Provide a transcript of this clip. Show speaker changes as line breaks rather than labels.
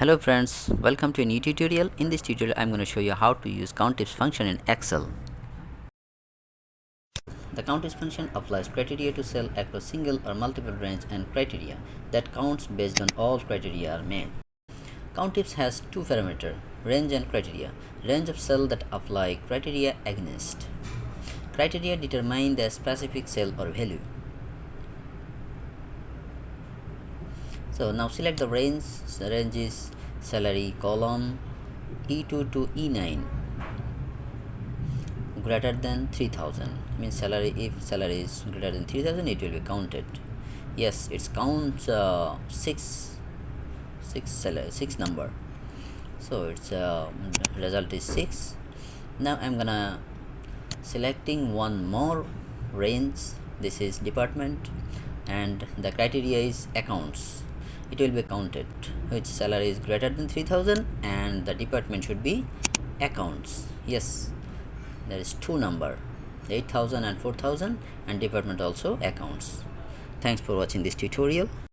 Hello friends, welcome to a new tutorial. In this tutorial I'm going to show you how to use COUNTIFS function in Excel. The COUNTIFS function applies criteria to cell across single or multiple range and criteria that counts based on all criteria are met. COUNTIFS has two parameters, range and criteria. Range of cell that apply criteria against. Criteria determine the specific cell or value. So now select the range. The range is salary column E2 to E9 greater than 3000. Means salary, if salary is greater than 3000 it will be counted. Yes, it's counts six number, so its result is 6. Now I'm gonna selecting one more range. This is department and the criteria is accounts. It will be counted which salary is greater than 3000 and the department should be accounts. Yes, there is two number, 8000 and 4000, and department also accounts. Thanks for watching this tutorial.